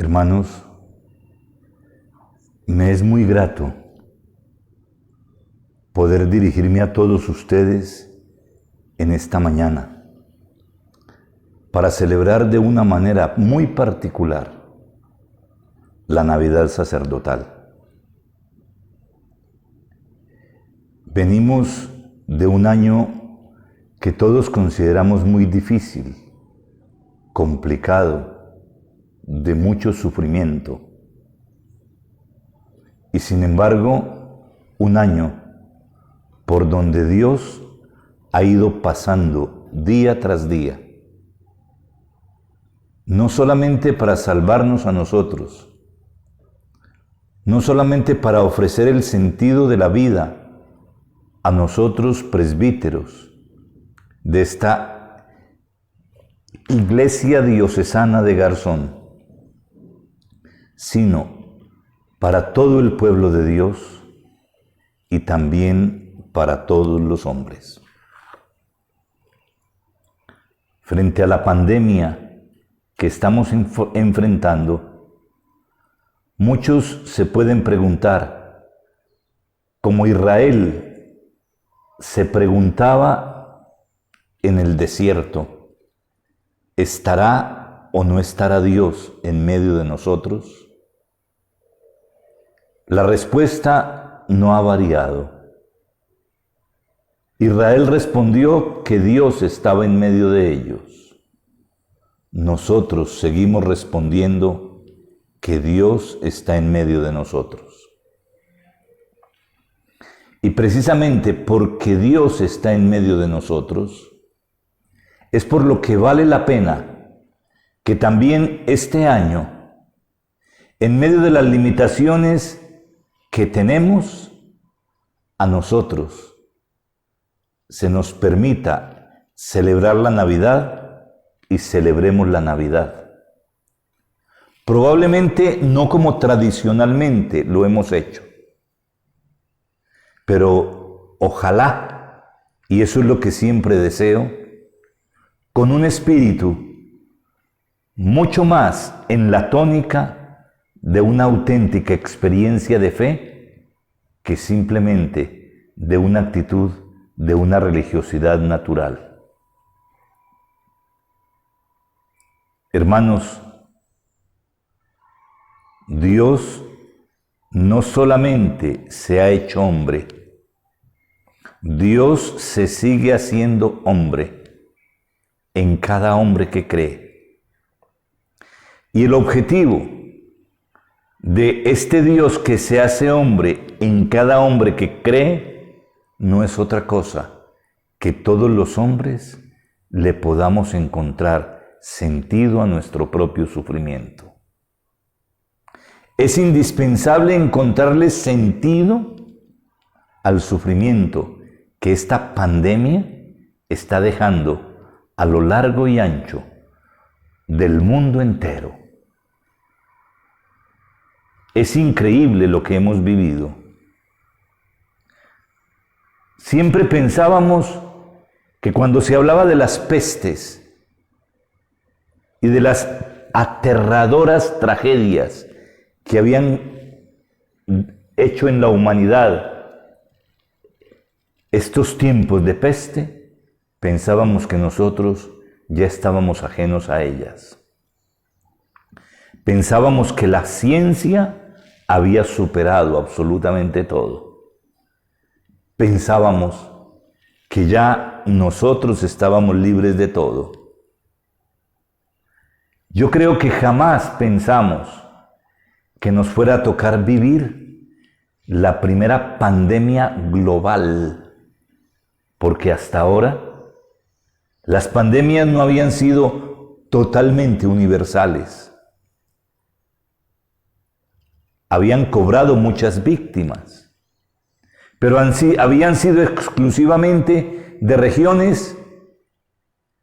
Hermanos, me es muy grato poder dirigirme a todos ustedes en esta mañana para celebrar de una manera muy particular la Navidad sacerdotal. Venimos de un año que todos consideramos muy difícil, complicado, de mucho sufrimiento. Y sin embargo, un año por donde Dios ha ido pasando día tras día, no solamente para salvarnos a nosotros, no solamente para ofrecer el sentido de la vida a nosotros presbíteros de esta Iglesia Diocesana de Garzón, sino para todo el pueblo de Dios y también para todos los hombres. Frente a la pandemia que estamos enfrentando, muchos se pueden preguntar, como Israel se preguntaba en el desierto, ¿estará o no estará Dios en medio de nosotros? La respuesta no ha variado. Israel respondió que Dios estaba en medio de ellos. Nosotros seguimos respondiendo que Dios está en medio de nosotros. Y precisamente porque Dios está en medio de nosotros, es por lo que vale la pena que también este año, en medio de las limitaciones que tenemos, a nosotros se nos permita celebrar la Navidad y celebremos la Navidad. Probablemente no como tradicionalmente lo hemos hecho, pero ojalá, y eso es lo que siempre deseo, con un espíritu mucho más en la tónica de una auténtica experiencia de fe que simplemente de una actitud de una religiosidad natural. Hermanos, Dios no solamente se ha hecho hombre, Dios se sigue haciendo hombre en cada hombre que cree. Y el objetivo de este Dios que se hace hombre en cada hombre que cree no es otra cosa que todos los hombres le podamos encontrar sentido a nuestro propio sufrimiento. Es indispensable encontrarle sentido al sufrimiento que esta pandemia está dejando a lo largo y ancho del mundo entero. Es increíble lo que hemos vivido. Siempre pensábamos que cuando se hablaba de las pestes y de las aterradoras tragedias que habían hecho en la humanidad estos tiempos de peste, pensábamos que nosotros ya estábamos ajenos a ellas. Pensábamos que la ciencia había superado absolutamente todo. Pensábamos que ya nosotros estábamos libres de todo. Yo creo que jamás pensamos que nos fuera a tocar vivir la primera pandemia global, porque hasta ahora las pandemias no habían sido totalmente universales. Habían cobrado muchas víctimas, pero habían sido exclusivamente de regiones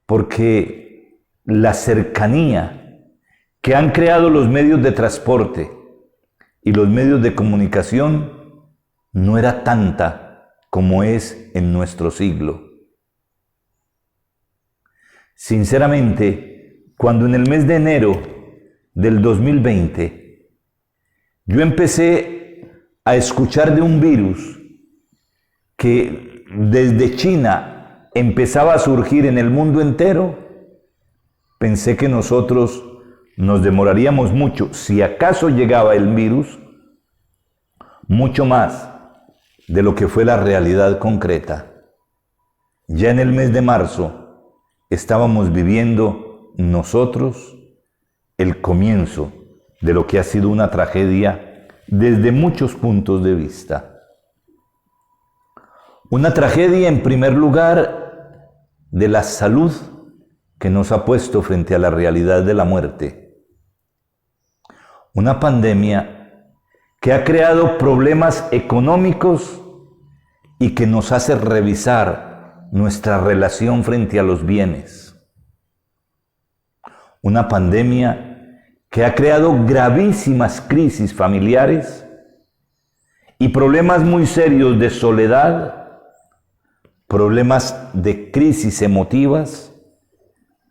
porque la cercanía que han creado los medios de transporte y los medios de comunicación no era tanta como es en nuestro siglo. Sinceramente, cuando en el mes de enero del 2020, yo empecé a escuchar de un virus que desde China empezaba a surgir en el mundo entero, pensé que nosotros nos demoraríamos mucho, si acaso llegaba el virus, mucho más de lo que fue la realidad concreta. Ya en el mes de marzo estábamos viviendo nosotros el comienzo de lo que ha sido una tragedia desde muchos puntos de vista. Una tragedia, en primer lugar, de la salud que nos ha puesto frente a la realidad de la muerte. Una pandemia que ha creado problemas económicos y que nos hace revisar nuestra relación frente a los bienes. Una pandemia que ha creado gravísimas crisis familiares y problemas muy serios de soledad, problemas de crisis emotivas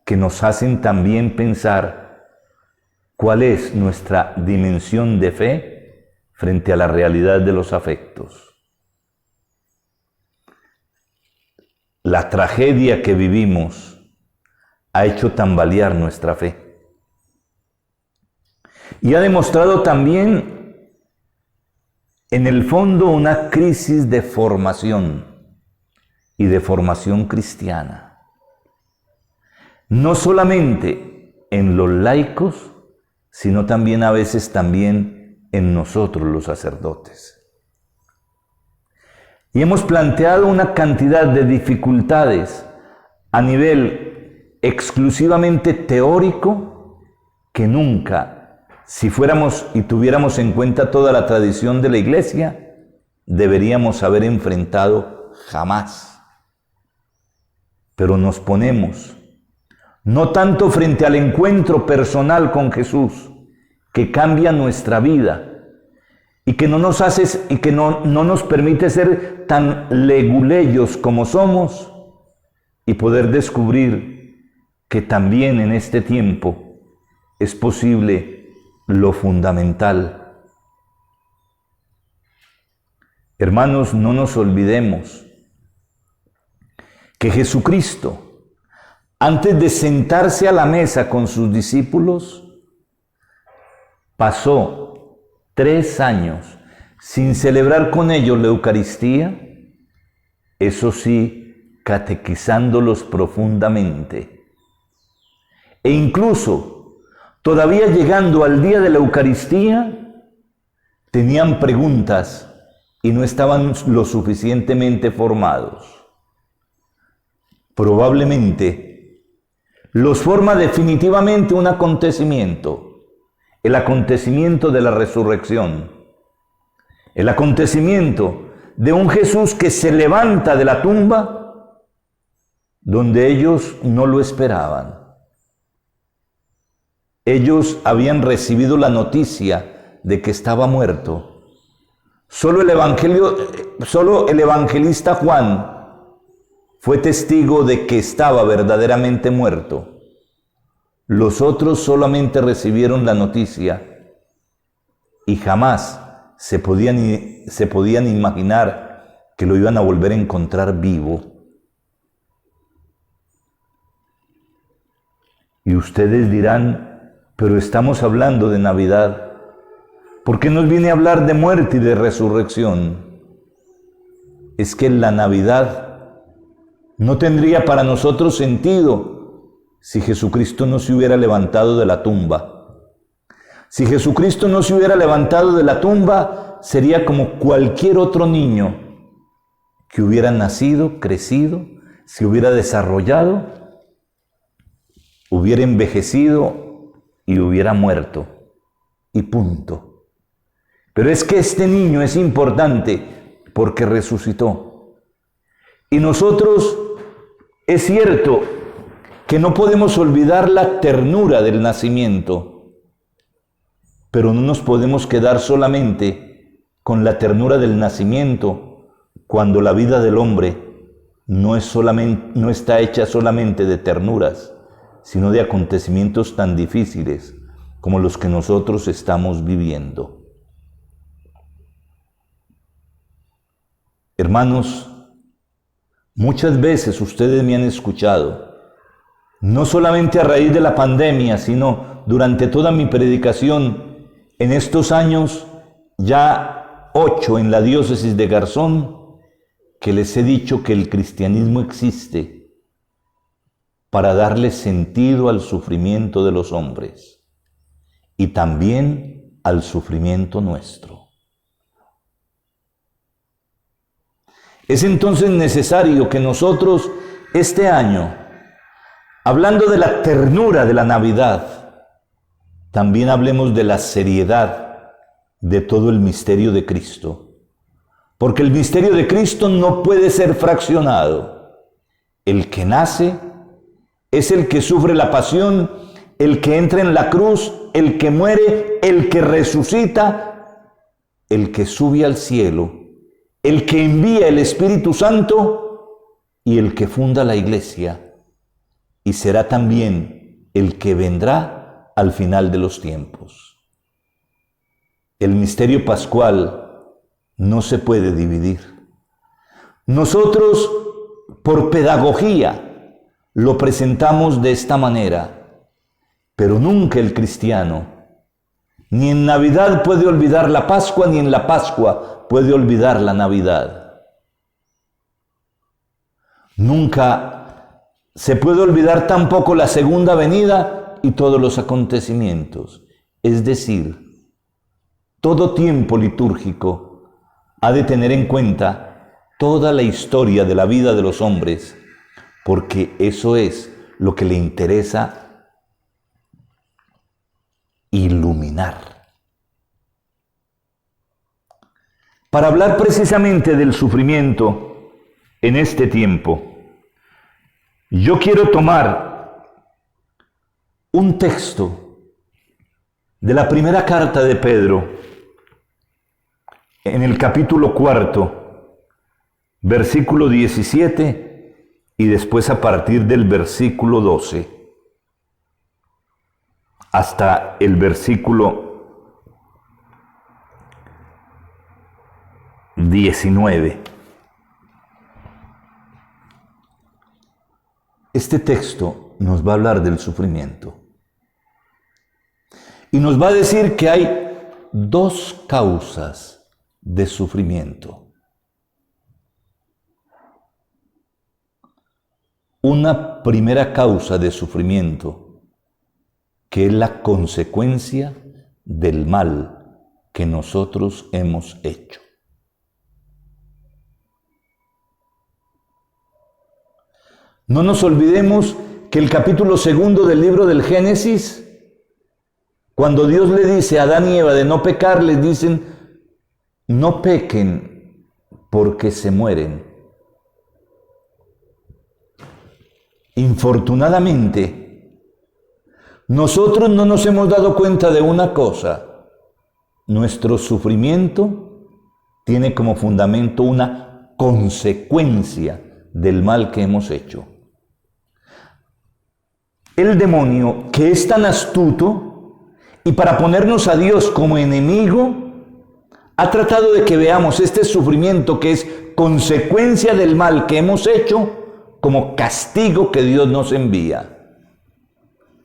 que nos hacen también pensar cuál es nuestra dimensión de fe frente a la realidad de los afectos. La tragedia que vivimos ha hecho tambalear nuestra fe y ha demostrado también en el fondo una crisis de formación y de formación cristiana, no solamente en los laicos, sino también a veces también en nosotros los sacerdotes. Y hemos planteado una cantidad de dificultades a nivel exclusivamente teórico que nunca, si fuéramos y tuviéramos en cuenta toda la tradición de la Iglesia, deberíamos haber enfrentado jamás. Pero nos ponemos, no tanto frente al encuentro personal con Jesús, que cambia nuestra vida y que no nos hace y que no nos permite ser tan leguleyos como somos y poder descubrir que también en este tiempo es posible lo fundamental. Hermanos, no nos olvidemos que Jesucristo, antes de sentarse a la mesa con sus discípulos, pasó 3 años sin celebrar con ellos la Eucaristía, eso sí, catequizándolos profundamente. E incluso, todavía llegando al día de la Eucaristía, tenían preguntas y no estaban lo suficientemente formados. Probablemente los forma definitivamente un acontecimiento, el acontecimiento de la resurrección, el acontecimiento de un Jesús que se levanta de la tumba donde ellos no lo esperaban. Ellos habían recibido la noticia de que estaba muerto. Solo el evangelista Juan fue testigo de que estaba verdaderamente muerto. Los otros solamente recibieron la noticia y jamás se podían imaginar que lo iban a volver a encontrar vivo. Y ustedes dirán, pero estamos hablando de Navidad. ¿Por qué nos viene a hablar de muerte y de resurrección? Es que la Navidad no tendría para nosotros sentido si Jesucristo no se hubiera levantado de la tumba. Si Jesucristo no se hubiera levantado de la tumba, sería como cualquier otro niño que hubiera nacido, crecido, se hubiera desarrollado, hubiera envejecido y hubiera muerto. Y punto. Pero es que este niño es importante porque resucitó. Y nosotros, es cierto que no podemos olvidar la ternura del nacimiento, pero no nos podemos quedar solamente con la ternura del nacimiento cuando la vida del hombre no está hecha solamente de ternuras, sino de acontecimientos tan difíciles como los que nosotros estamos viviendo. Hermanos, muchas veces ustedes me han escuchado, no solamente a raíz de la pandemia, sino durante toda mi predicación en estos años, ya 8 en la diócesis de Garzón, que les he dicho que el cristianismo existe para darle sentido al sufrimiento de los hombres y también al sufrimiento nuestro. Es entonces necesario que nosotros este año, hablando de la ternura de la Navidad, también hablemos de la seriedad de todo el misterio de Cristo. Porque el misterio de Cristo no puede ser fraccionado. El que nace es el que sufre la pasión, el que entra en la cruz, el que muere, el que resucita, el que sube al cielo, el que envía el Espíritu Santo y el que funda la iglesia. Y será también el que vendrá al final de los tiempos. El misterio pascual no se puede dividir. Nosotros, por pedagogía, lo presentamos de esta manera, pero nunca el cristiano, ni en Navidad puede olvidar la Pascua, ni en la Pascua puede olvidar la Navidad. Nunca se puede olvidar tampoco la segunda venida y todos los acontecimientos. Es decir, todo tiempo litúrgico ha de tener en cuenta toda la historia de la vida de los hombres, porque eso es lo que le interesa iluminar. Para hablar precisamente del sufrimiento en este tiempo, yo quiero tomar un texto de la primera carta de Pedro, en el capítulo 4, versículo 17, y después a partir del versículo 12, hasta el versículo 19. Este texto nos va a hablar del sufrimiento. Y nos va a decir que hay dos causas de sufrimiento. Una primera causa de sufrimiento, que es la consecuencia del mal que nosotros hemos hecho. No nos olvidemos que el capítulo 2 del libro del Génesis, cuando Dios le dice a Adán y Eva de no pecar, les dicen: no pequen porque se mueren. Infortunadamente, nosotros no nos hemos dado cuenta de una cosa: nuestro sufrimiento tiene como fundamento una consecuencia del mal que hemos hecho. El demonio, que es tan astuto, y para ponernos a Dios como enemigo, ha tratado de que veamos este sufrimiento, que es consecuencia del mal que hemos hecho, como castigo que Dios nos envía.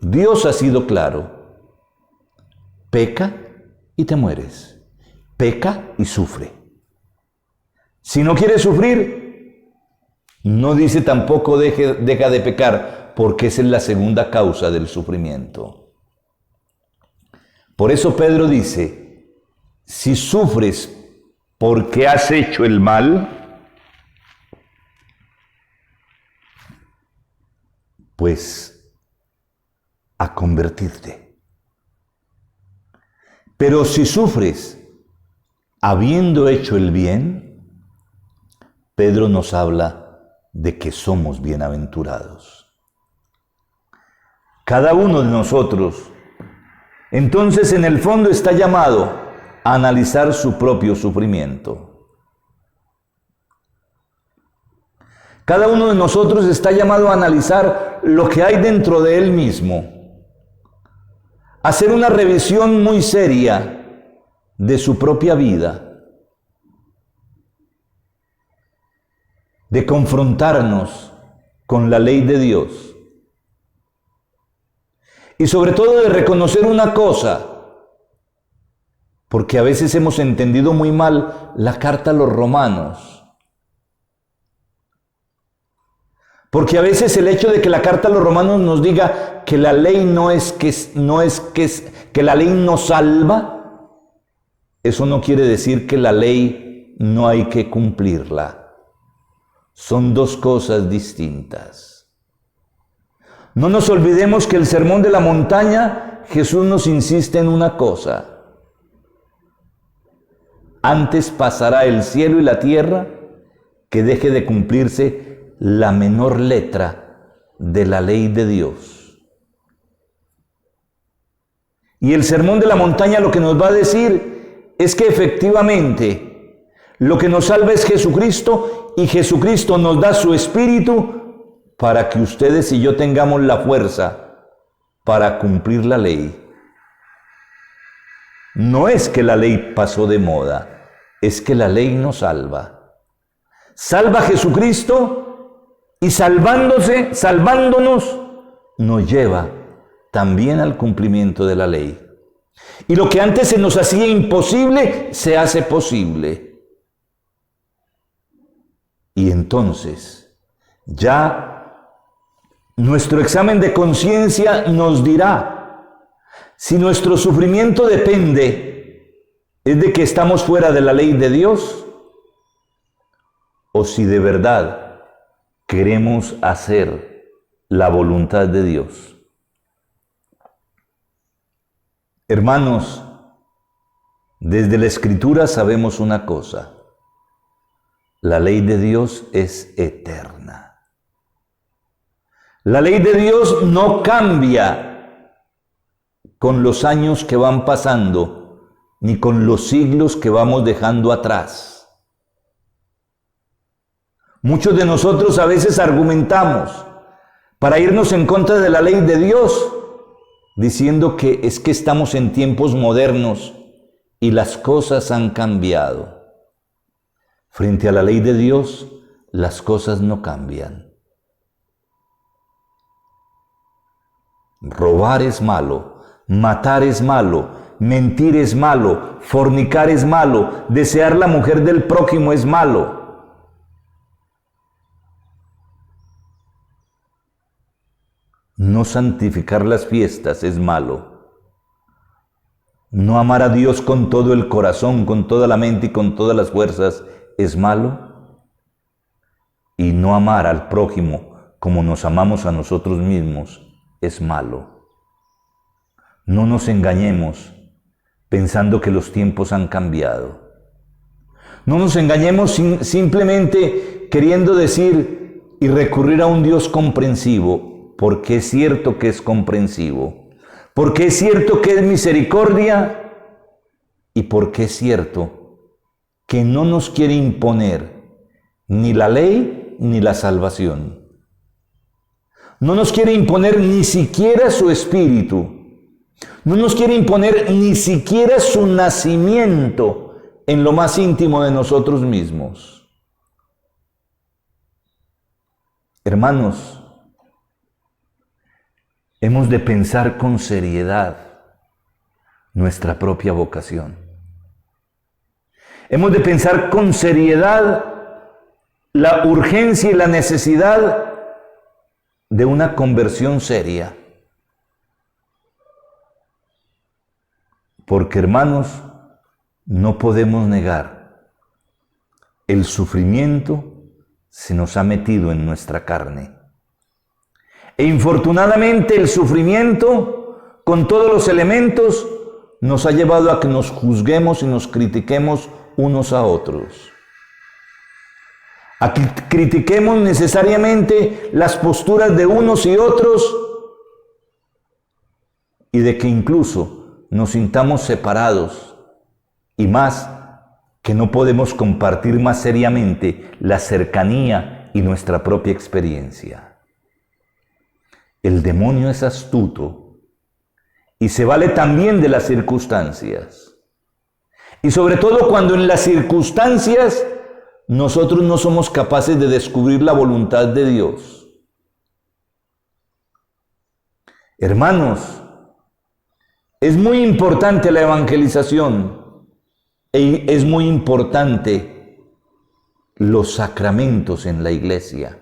Dios ha sido claro: peca y te mueres, peca y sufre. Si no quieres sufrir, no dice tampoco deja de pecar, porque esa es la segunda causa del sufrimiento. Por eso Pedro dice: si sufres porque has hecho el mal, pues a convertirte. Pero si sufres habiendo hecho el bien, Pedro nos habla de que somos bienaventurados. Cada uno de nosotros, entonces, en el fondo está llamado a analizar su propio sufrimiento. Cada uno de nosotros está llamado a analizar lo que hay dentro de él mismo, hacer una revisión muy seria de su propia vida, de confrontarnos con la ley de Dios y sobre todo de reconocer una cosa, porque a veces hemos entendido muy mal la carta a los romanos. Porque a veces el hecho de que la carta a los romanos nos diga que la ley que la ley no salva, eso no quiere decir que la ley no hay que cumplirla. Son dos cosas distintas. No nos olvidemos que el Sermón de la Montaña, Jesús nos insiste en una cosa. Antes pasará el cielo y la tierra que deje de cumplirse la menor letra de la ley de Dios. Y el Sermón de la Montaña lo que nos va a decir es que efectivamente lo que nos salva es Jesucristo, y Jesucristo nos da su Espíritu para que ustedes y yo tengamos la fuerza para cumplir la ley. No es que la ley pasó de moda, es que la ley nos salva. Salva a Jesucristo y salvándonos, nos lleva también al cumplimiento de la ley. Y lo que antes se nos hacía imposible, se hace posible. Y entonces, ya nuestro examen de conciencia nos dirá si nuestro sufrimiento depende es de que estamos fuera de la ley de Dios, o si de verdad queremos hacer la voluntad de Dios. Hermanos, desde la Escritura sabemos una cosa: la ley de Dios es eterna. La ley de Dios no cambia con los años que van pasando, ni con los siglos que vamos dejando atrás. Muchos de nosotros a veces argumentamos para irnos en contra de la ley de Dios, diciendo que es que estamos en tiempos modernos y las cosas han cambiado. Frente a la ley de Dios, las cosas no cambian. Robar es malo, matar es malo, mentir es malo, fornicar es malo, desear la mujer del prójimo es malo. No santificar las fiestas es malo. No amar a Dios con todo el corazón, con toda la mente y con todas las fuerzas es malo. Y no amar al prójimo como nos amamos a nosotros mismos es malo. No nos engañemos pensando que los tiempos han cambiado. No nos engañemos simplemente queriendo decir y recurrir a un Dios comprensivo, porque es cierto que es comprensivo, porque es cierto que es misericordia y porque es cierto que no nos quiere imponer ni la ley ni la salvación. No nos quiere imponer ni siquiera su espíritu, no nos quiere imponer ni siquiera su nacimiento en lo más íntimo de nosotros mismos. Hermanos, hemos de pensar con seriedad nuestra propia vocación. Hemos de pensar con seriedad la urgencia y la necesidad de una conversión seria. Porque, hermanos, no podemos negar, el sufrimiento se nos ha metido en nuestra carne. E infortunadamente el sufrimiento, con todos los elementos, nos ha llevado a que nos juzguemos y nos critiquemos unos a otros. A que critiquemos necesariamente las posturas de unos y otros, y de que incluso nos sintamos separados, y más, que no podemos compartir más seriamente la cercanía y nuestra propia experiencia. El demonio es astuto y se vale también de las circunstancias. Y sobre todo cuando en las circunstancias nosotros no somos capaces de descubrir la voluntad de Dios. Hermanos, es muy importante la evangelización y es muy importante los sacramentos en la iglesia.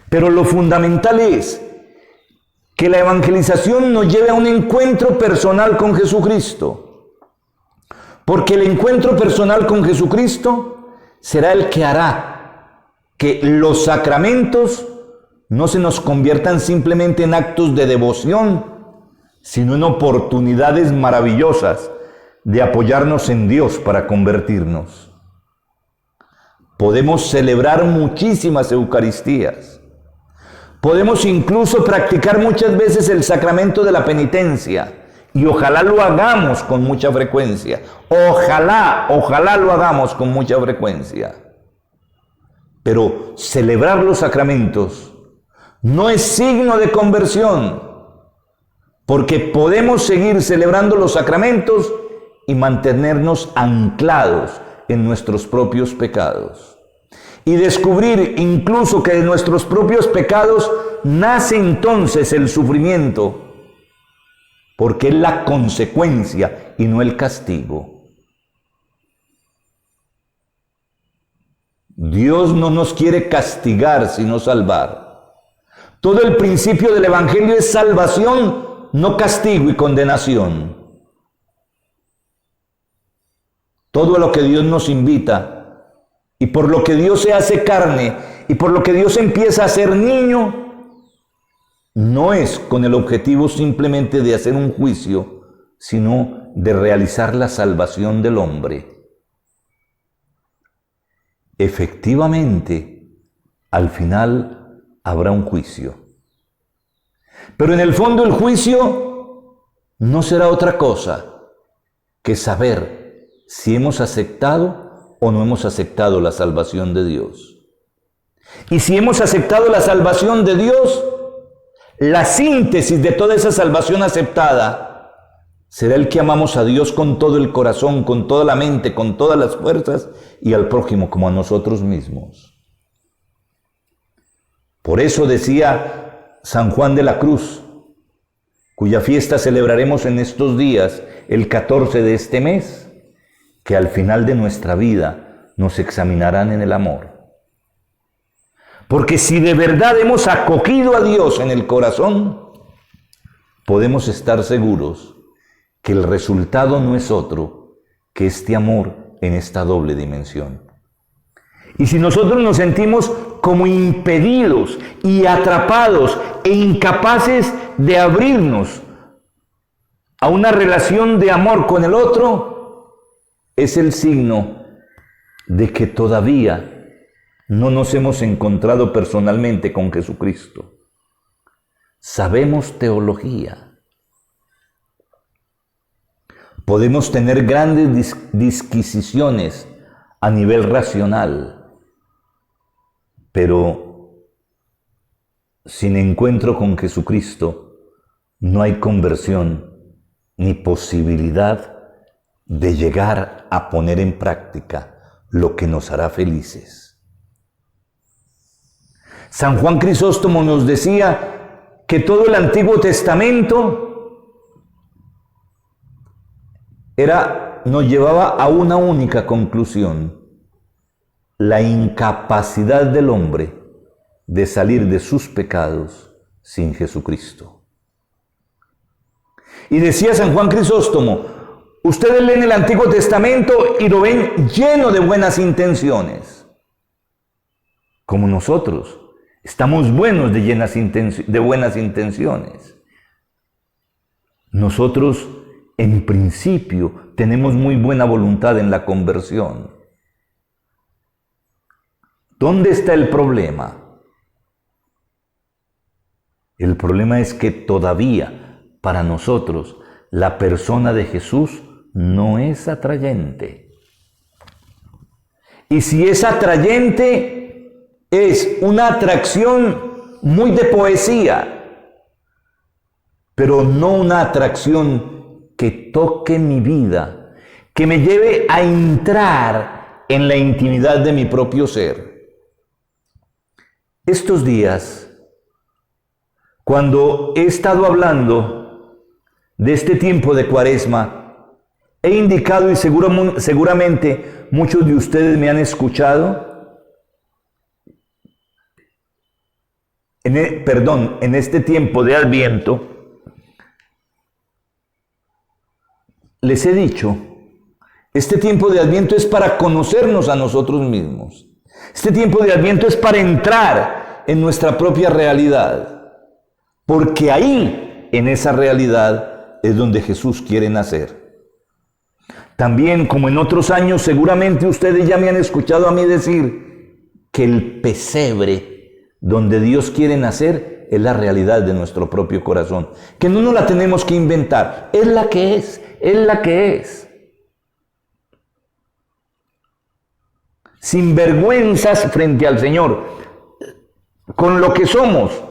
Pero lo fundamental es que la evangelización nos lleve a un encuentro personal con Jesucristo. Porque el encuentro personal con Jesucristo será el que hará que los sacramentos no se nos conviertan simplemente en actos de devoción, sino en oportunidades maravillosas de apoyarnos en Dios para convertirnos. Podemos celebrar muchísimas Eucaristías. Podemos incluso practicar muchas veces el sacramento de la penitencia y ojalá lo hagamos con mucha frecuencia. Ojalá lo hagamos con mucha frecuencia. Pero celebrar los sacramentos no es signo de conversión, porque podemos seguir celebrando los sacramentos y mantenernos anclados en nuestros propios pecados. Y descubrir incluso que de nuestros propios pecados nace entonces el sufrimiento, porque es la consecuencia y no el castigo. Dios no nos quiere castigar, sino salvar. Todo el principio del Evangelio es salvación, no castigo y condenación. Todo a lo que Dios nos invita y por lo que Dios se hace carne y por lo que Dios empieza a ser niño, no es con el objetivo simplemente de hacer un juicio, sino de realizar la salvación del hombre. Efectivamente, al final habrá un juicio. Pero en el fondo el juicio no será otra cosa que saber si hemos aceptado o no hemos aceptado la salvación de Dios. Y si hemos aceptado la salvación de Dios, la síntesis de toda esa salvación aceptada será el que amamos a Dios con todo el corazón, con toda la mente, con todas las fuerzas y al prójimo como a nosotros mismos. Por eso decía San Juan de la Cruz, cuya fiesta celebraremos en estos días, el 14 de este mes, que al final de nuestra vida nos examinarán en el amor. Porque si de verdad hemos acogido a Dios en el corazón, podemos estar seguros que el resultado no es otro que este amor en esta doble dimensión. Y si nosotros nos sentimos como impedidos y atrapados e incapaces de abrirnos a una relación de amor con el otro, es el signo de que todavía no nos hemos encontrado personalmente con Jesucristo. Sabemos teología. Podemos tener grandes disquisiciones a nivel racional, pero sin encuentro con Jesucristo no hay conversión ni posibilidad de llegar a poner en práctica lo que nos hará felices. San Juan Crisóstomo nos decía que todo el Antiguo Testamento nos llevaba a una única conclusión: la incapacidad del hombre de salir de sus pecados sin Jesucristo. Y decía San Juan Crisóstomo, ustedes leen el Antiguo Testamento y lo ven lleno de buenas intenciones. Como nosotros, estamos buenos de buenas intenciones. Nosotros, en principio, tenemos muy buena voluntad en la conversión. ¿Dónde está el problema? El problema es que todavía, para nosotros, la persona de Jesús no es atrayente. Y si es atrayente, es una atracción muy de poesía, pero no una atracción que toque mi vida, que me lleve a entrar en la intimidad de mi propio ser. Estos días, cuando he estado hablando de este tiempo de Cuaresma, he indicado, y seguramente muchos de ustedes me han escuchado, en este tiempo de Adviento, les he dicho, este tiempo de Adviento es para conocernos a nosotros mismos. Este tiempo de Adviento es para entrar en nuestra propia realidad, porque ahí, en esa realidad, es donde Jesús quiere nacer. También, como en otros años, seguramente ustedes ya me han escuchado a mí decir que el pesebre donde Dios quiere nacer es la realidad de nuestro propio corazón, que no nos la tenemos que inventar, es la que es la que es. Sin vergüenzas frente al Señor, con lo que somos,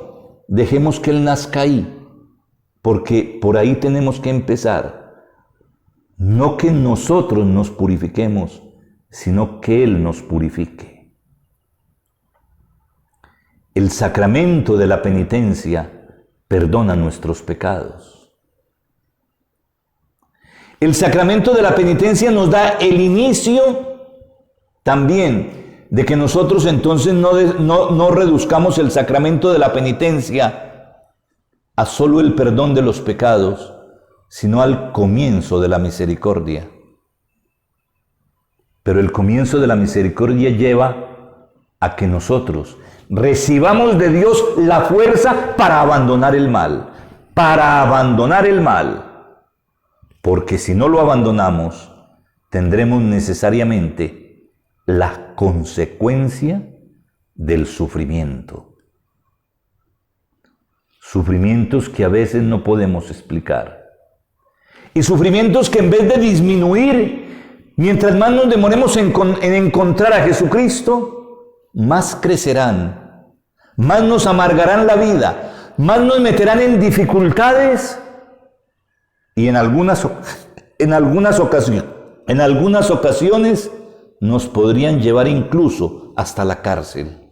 dejemos que Él nazca ahí, porque por ahí tenemos que empezar. No que nosotros nos purifiquemos, sino que Él nos purifique. El sacramento de la penitencia perdona nuestros pecados. El sacramento de la penitencia nos da el inicio también de que nosotros entonces no reduzcamos el sacramento de la penitencia a solo el perdón de los pecados, sino al comienzo de la misericordia. Pero el comienzo de la misericordia lleva a que nosotros recibamos de Dios la fuerza para abandonar el mal, porque si no lo abandonamos, tendremos necesariamente la consecuencia del sufrimiento. Sufrimientos que a veces no podemos explicar. Y sufrimientos que en vez de disminuir, mientras más nos demoremos en encontrar a Jesucristo, más crecerán, más nos amargarán la vida, más nos meterán en dificultades y en algunas ocasiones nos podrían llevar incluso hasta la cárcel,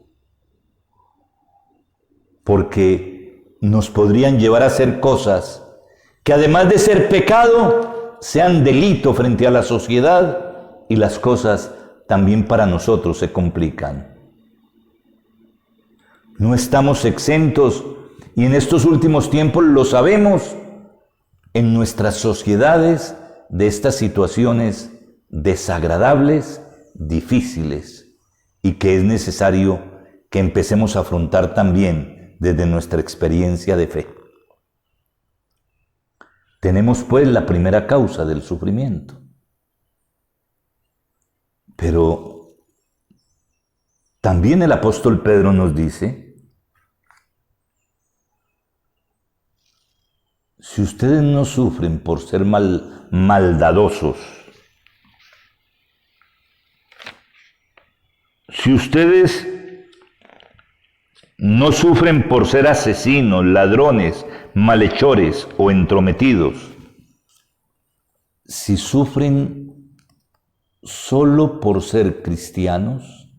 porque nos podrían llevar a hacer cosas que además de ser pecado, sean delito frente a la sociedad, y las cosas también para nosotros se complican. No estamos exentos, y en estos últimos tiempos lo sabemos, en nuestras sociedades, de estas situaciones desagradables, difíciles, y que es necesario que empecemos a afrontar también desde nuestra experiencia de fe. Tenemos pues la primera causa del sufrimiento. Pero también el apóstol Pedro nos dice, si ustedes no sufren por ser maldadosos, si ustedes no sufren por ser asesinos, ladrones, malhechores o entrometidos, si sufren solo por ser cristianos,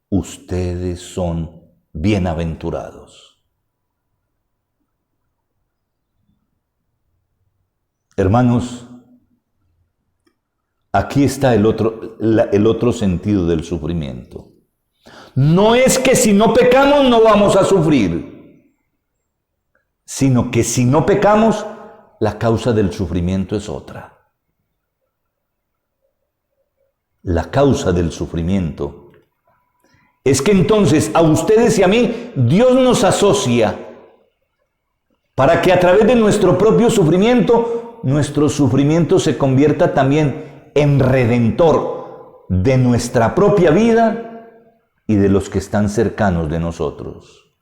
ustedes son bienaventurados. Hermanos, aquí está el otro sentido del sufrimiento. No es que si no pecamos no vamos a sufrir, sino que si no pecamos, la causa del sufrimiento es otra. La causa del sufrimiento es que entonces a ustedes y a mí Dios nos asocia para que a través de nuestro propio sufrimiento se convierta también en redentor de nuestra propia vida y de los que están cercanos de nosotros.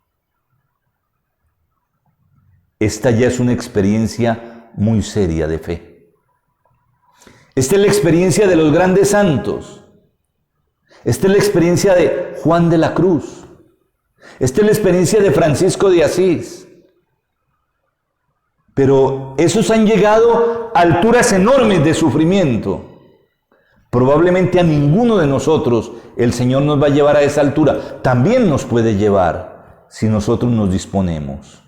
Esta ya es una experiencia muy seria de fe. Esta es la experiencia de los grandes santos. Esta es la experiencia de Juan de la Cruz. Esta es la experiencia de Francisco de Asís. Pero esos han llegado a alturas enormes de sufrimiento. Probablemente a ninguno de nosotros el Señor nos va a llevar a esa altura. También nos puede llevar si nosotros nos disponemos.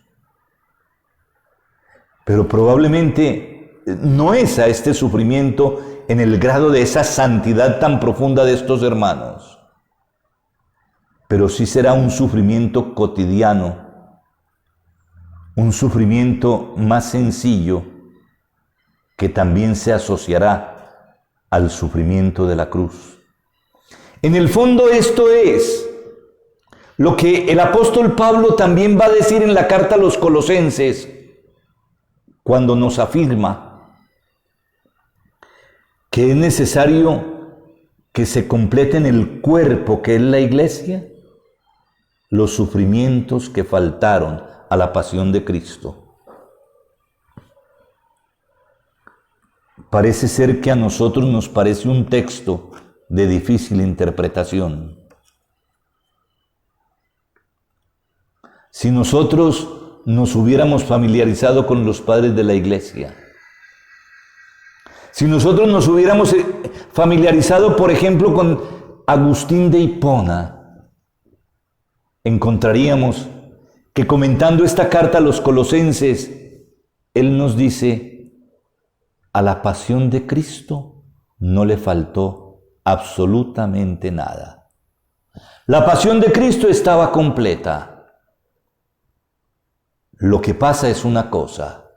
Pero probablemente no es a este sufrimiento en el grado de esa santidad tan profunda de estos hermanos. Pero sí será un sufrimiento cotidiano, un sufrimiento más sencillo que también se asociará al sufrimiento de la cruz. En el fondo esto es lo que el apóstol Pablo también va a decir en la carta a los Colosenses, cuando nos afirma que es necesario que se complete en el cuerpo que es la iglesia los sufrimientos que faltaron a la pasión de Cristo. Parece ser que a nosotros nos parece un texto de difícil interpretación. Si nosotros nos hubiéramos familiarizado con los padres de la iglesia, si nosotros nos hubiéramos familiarizado, por ejemplo, con Agustín de Hipona, encontraríamos que comentando esta carta a los Colosenses, él nos dice: a la pasión de Cristo no le faltó absolutamente nada. La pasión de Cristo estaba completa. Lo que pasa es una cosa: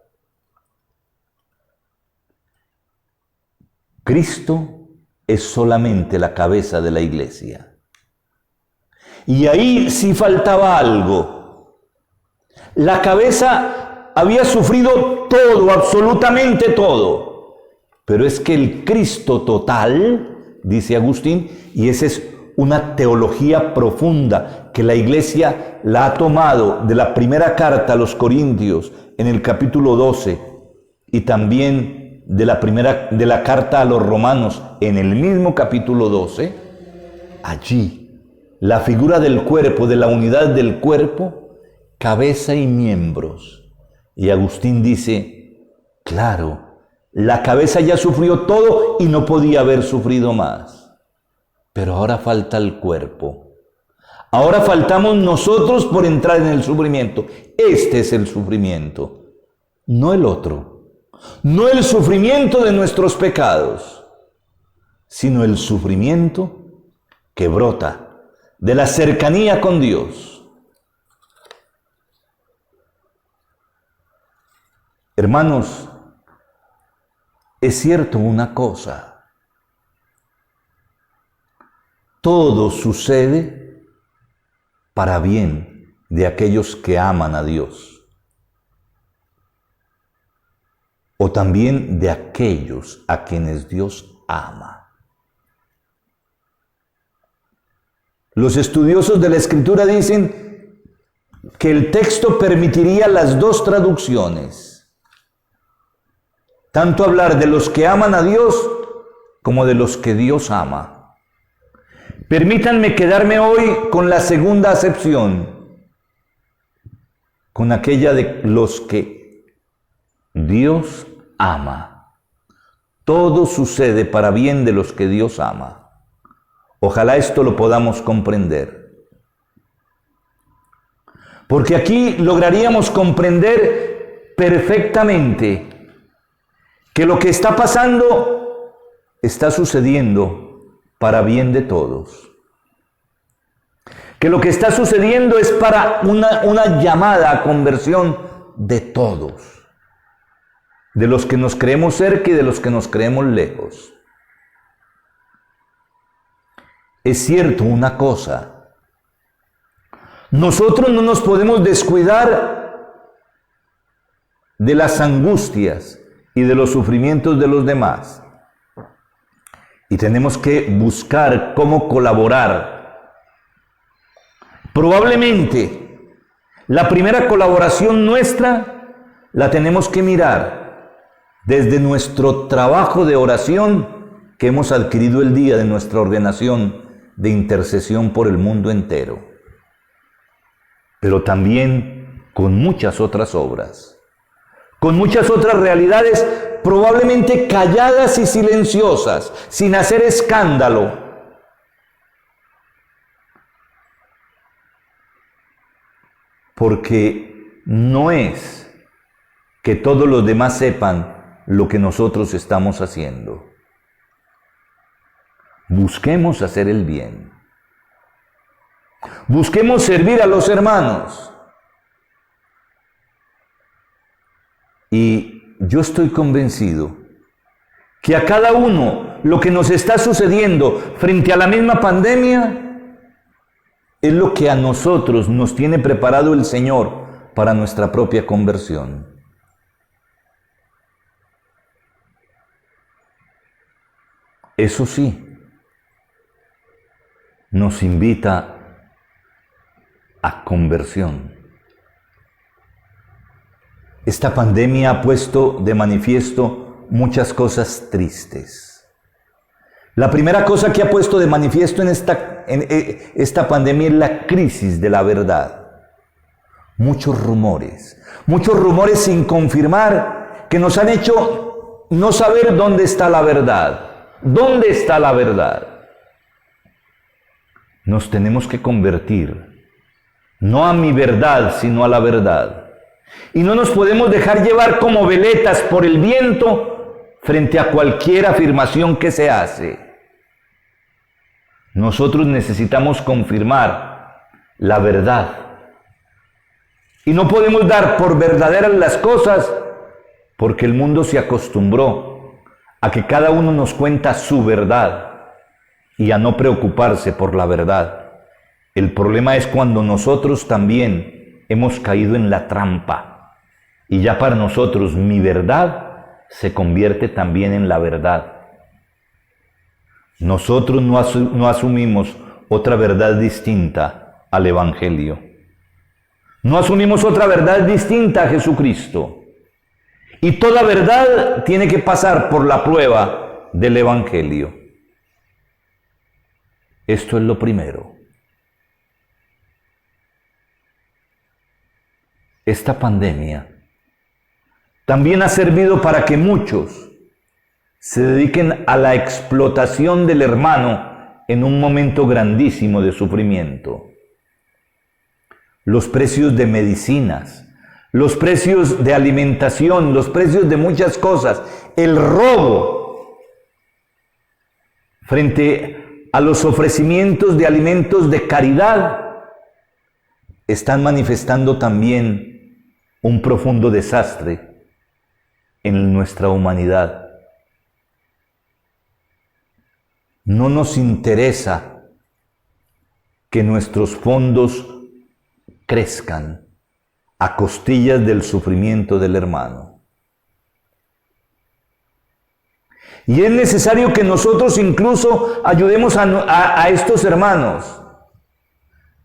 Cristo es solamente la cabeza de la iglesia. Y ahí sí faltaba algo. La cabeza había sufrido todo, absolutamente todo. Pero es que el Cristo total, dice Agustín, y esa es una teología profunda que la iglesia la ha tomado de la primera carta a los Corintios en el capítulo 12 y también de la carta a los Romanos en el mismo capítulo 12. Allí, la figura del cuerpo, de la unidad del cuerpo, cabeza y miembros. Y Agustín dice, claro, la cabeza ya sufrió todo y no podía haber sufrido más. Pero ahora falta el cuerpo. Ahora faltamos nosotros por entrar en el sufrimiento. Este es el sufrimiento, no el otro. No el sufrimiento de nuestros pecados, sino el sufrimiento que brota de la cercanía con Dios. Hermanos, es cierto una cosa: todo sucede para bien de aquellos que aman a Dios, o también de aquellos a quienes Dios ama. Los estudiosos de la Escritura dicen que el texto permitiría las dos traducciones. Tanto hablar de los que aman a Dios como de los que Dios ama. Permítanme quedarme hoy con la segunda acepción, con aquella de los que Dios ama. Todo sucede para bien de los que Dios ama. Ojalá esto lo podamos comprender. Porque aquí lograríamos comprender perfectamente que lo que está pasando está sucediendo para bien de todos. Que lo que está sucediendo es para una llamada a conversión de todos. De los que nos creemos cerca y de los que nos creemos lejos. Es cierto una cosa: nosotros no nos podemos descuidar de las angustias y de los sufrimientos de los demás. Y tenemos que buscar cómo colaborar. Probablemente la primera colaboración nuestra la tenemos que mirar desde nuestro trabajo de oración que hemos adquirido el día de nuestra ordenación de intercesión por el mundo entero, pero también con muchas otras obras, con muchas otras realidades probablemente calladas y silenciosas, sin hacer escándalo. Porque no es que todos los demás sepan lo que nosotros estamos haciendo. Busquemos hacer el bien. Busquemos servir a los hermanos. Y yo estoy convencido que a cada uno lo que nos está sucediendo frente a la misma pandemia es lo que a nosotros nos tiene preparado el Señor para nuestra propia conversión. Eso sí, nos invita a conversión. Esta pandemia ha puesto de manifiesto muchas cosas tristes. La primera cosa que ha puesto de manifiesto en esta pandemia es la crisis de la verdad. Muchos rumores sin confirmar que nos han hecho no saber dónde está la verdad. ¿Dónde está la verdad? Nos tenemos que convertir, no a mi verdad, sino a la verdad. Y no nos podemos dejar llevar como veletas por el viento frente a cualquier afirmación que se hace. Nosotros necesitamos confirmar la verdad. Y no podemos dar por verdaderas las cosas porque el mundo se acostumbró a que cada uno nos cuenta su verdad y a no preocuparse por la verdad. El problema es cuando nosotros también hemos caído en la trampa y ya para nosotros mi verdad se convierte también en la verdad. Nosotros no asumimos otra verdad distinta al Evangelio. No asumimos otra verdad distinta a Jesucristo. Y toda verdad tiene que pasar por la prueba del Evangelio. Esto es lo primero. Esta pandemia también ha servido para que muchos se dediquen a la explotación del hermano en un momento grandísimo de sufrimiento. Los precios de medicinas, los precios de alimentación, los precios de muchas cosas, el robo frente a los ofrecimientos de alimentos de caridad, están manifestando también un profundo desastre en nuestra humanidad. No nos interesa que nuestros fondos crezcan a costillas del sufrimiento del hermano. Y es necesario que nosotros incluso ayudemos a estos hermanos,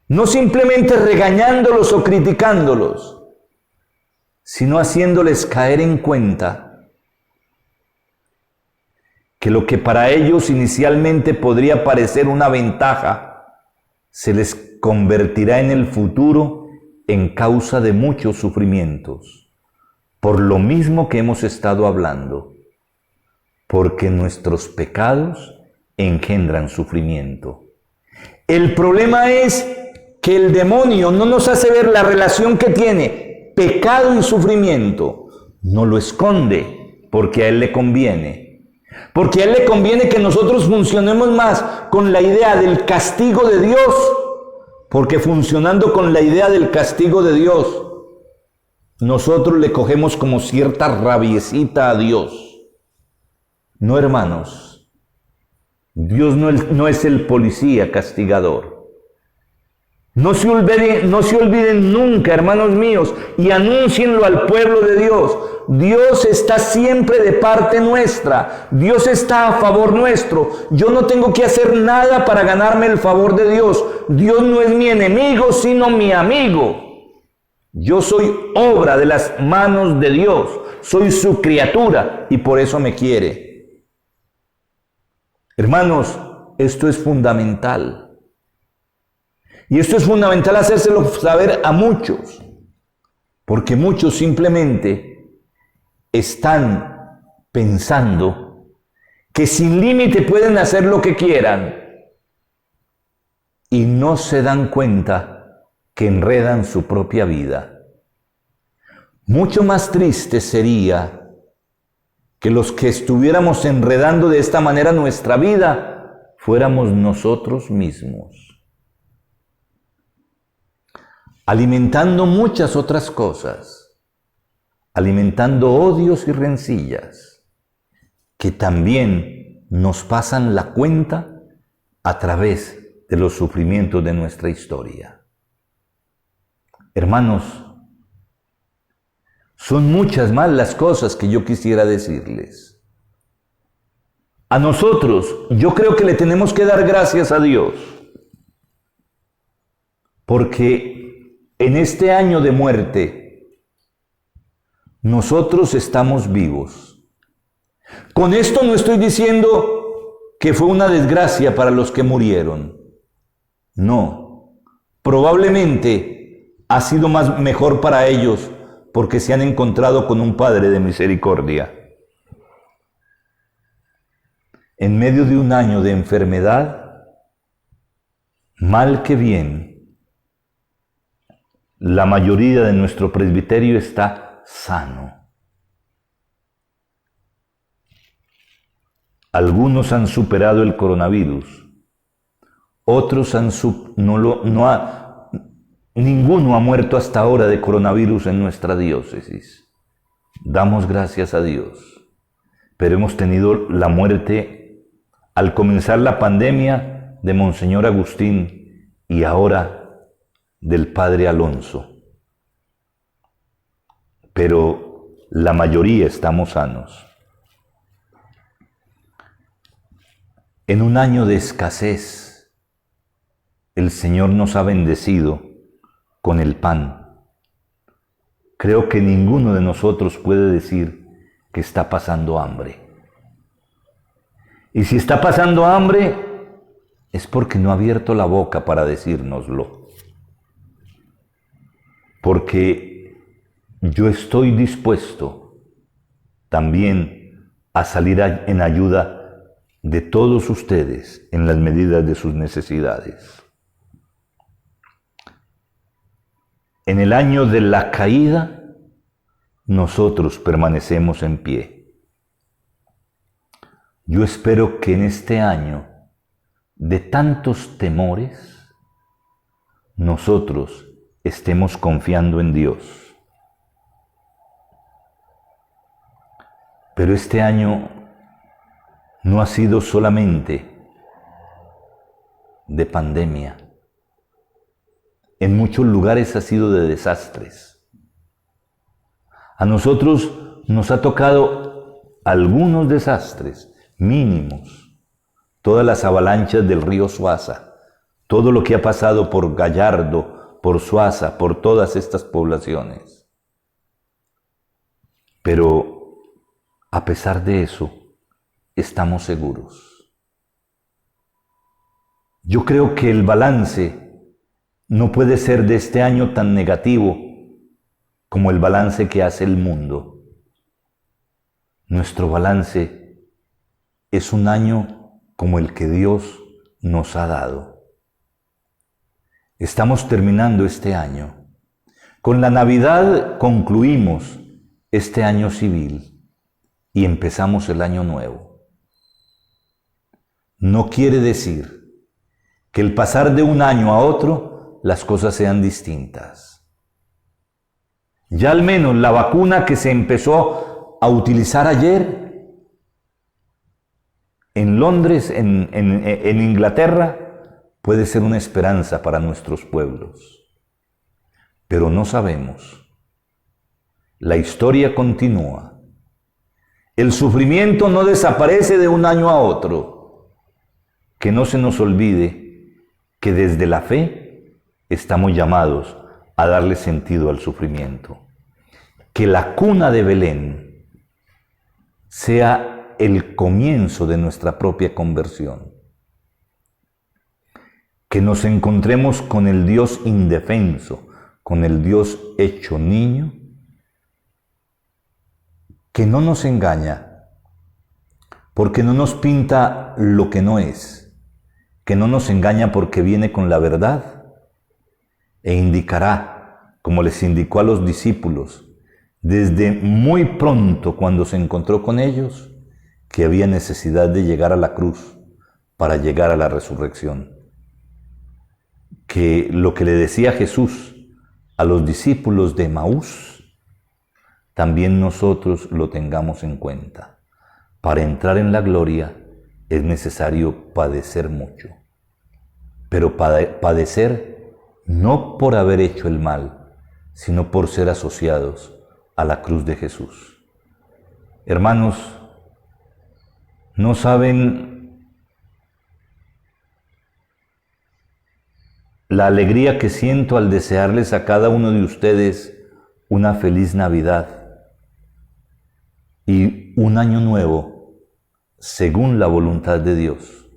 no simplemente regañándolos o criticándolos, sino haciéndoles caer en cuenta que lo que para ellos inicialmente podría parecer una ventaja, se les convertirá en el futuro en causa de muchos sufrimientos, por lo mismo que hemos estado hablando, porque nuestros pecados engendran sufrimiento. El problema es que el demonio no nos hace ver la relación que tiene pecado y sufrimiento, no lo esconde, porque a él le conviene. Porque a él le conviene que nosotros funcionemos más con la idea del castigo de Dios, porque funcionando con la idea del castigo de Dios, nosotros le cogemos como cierta rabiecita a Dios. No, hermanos, Dios no es el policía castigador. No se olviden nunca, hermanos míos, y anúncienlo al pueblo de Dios. Dios está siempre de parte nuestra. Dios está a favor nuestro. Yo no tengo que hacer nada para ganarme el favor de Dios. Dios no es mi enemigo, sino mi amigo. Yo soy obra de las manos de Dios. Soy su criatura y por eso me quiere. Hermanos, esto es fundamental. Y esto es fundamental hacérselo saber a muchos, porque muchos simplemente están pensando que sin límite pueden hacer lo que quieran y no se dan cuenta que enredan su propia vida. Mucho más triste sería que los que estuviéramos enredando de esta manera nuestra vida fuéramos nosotros mismos, alimentando muchas otras cosas, alimentando odios y rencillas, que también nos pasan la cuenta a través de los sufrimientos de nuestra historia. Hermanos, son muchas más las cosas que yo quisiera decirles. A nosotros, yo creo que le tenemos que dar gracias a Dios, porque en este año de muerte, nosotros estamos vivos. Con esto no estoy diciendo que fue una desgracia para los que murieron. No, probablemente ha sido mejor para ellos porque se han encontrado con un Padre de misericordia. En medio de un año de enfermedad, mal que bien, la mayoría de nuestro presbiterio está sano. Algunos han superado el coronavirus, otros ninguno ha muerto hasta ahora de coronavirus en nuestra diócesis. Damos gracias a Dios. Pero hemos tenido la muerte al comenzar la pandemia de Monseñor Agustín y ahora del Padre Alonso. Pero la mayoría estamos sanos. En un año de escasez, el Señor nos ha bendecido con el pan. Creo que ninguno de nosotros puede decir que está pasando hambre. Y si está pasando hambre, es porque no ha abierto la boca para decírnoslo. Porque yo estoy dispuesto también a salir en ayuda de todos ustedes en las medidas de sus necesidades. En el año de la caída, nosotros permanecemos en pie. Yo espero que en este año de tantos temores, nosotros estemos confiando en Dios. Pero este año no ha sido solamente de pandemia. En muchos lugares ha sido de desastres. A nosotros nos ha tocado algunos desastres mínimos. Todas las avalanchas del río Suaza, todo lo que ha pasado por Gallardo, por Suaza, por todas estas poblaciones. Pero a pesar de eso, estamos seguros. Yo creo que el balance no puede ser de este año tan negativo como el balance que hace el mundo. Nuestro balance es un año como el que Dios nos ha dado. Estamos terminando este año. Con la Navidad concluimos este año civil y empezamos el año nuevo. No quiere decir que el pasar de un año a otro las cosas sean distintas. Ya al menos la vacuna que se empezó a utilizar ayer en Londres, en Inglaterra, puede ser una esperanza para nuestros pueblos. Pero no sabemos. La historia continúa. El sufrimiento no desaparece de un año a otro. Que no se nos olvide que desde la fe estamos llamados a darle sentido al sufrimiento. Que la cuna de Belén sea el comienzo de nuestra propia conversión. Que nos encontremos con el Dios indefenso, con el Dios hecho niño, que no nos engaña, porque no nos pinta lo que no es, que no nos engaña porque viene con la verdad e indicará, como les indicó a los discípulos, desde muy pronto cuando se encontró con ellos, que había necesidad de llegar a la cruz para llegar a la resurrección. Que lo que le decía Jesús a los discípulos de Emaús, también nosotros lo tengamos en cuenta. Para entrar en la gloria es necesario padecer mucho, pero padecer no por haber hecho el mal, sino por ser asociados a la cruz de Jesús. Hermanos, no saben la alegría que siento al desearles a cada uno de ustedes una feliz Navidad y un año nuevo según la voluntad de Dios.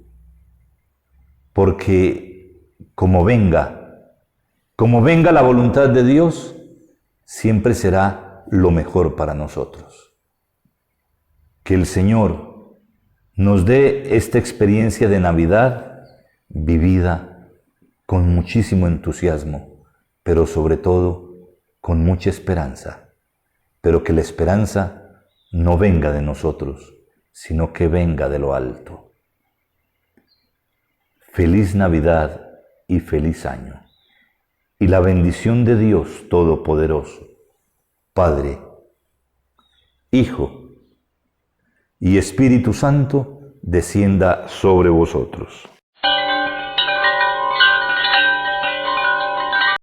Porque como venga la voluntad de Dios, siempre será lo mejor para nosotros. Que el Señor nos dé esta experiencia de Navidad vivida con muchísimo entusiasmo, pero sobre todo con mucha esperanza. Pero que la esperanza no venga de nosotros, sino que venga de lo alto. Feliz Navidad y feliz año. Y la bendición de Dios Todopoderoso, Padre, Hijo y Espíritu Santo, descienda sobre vosotros.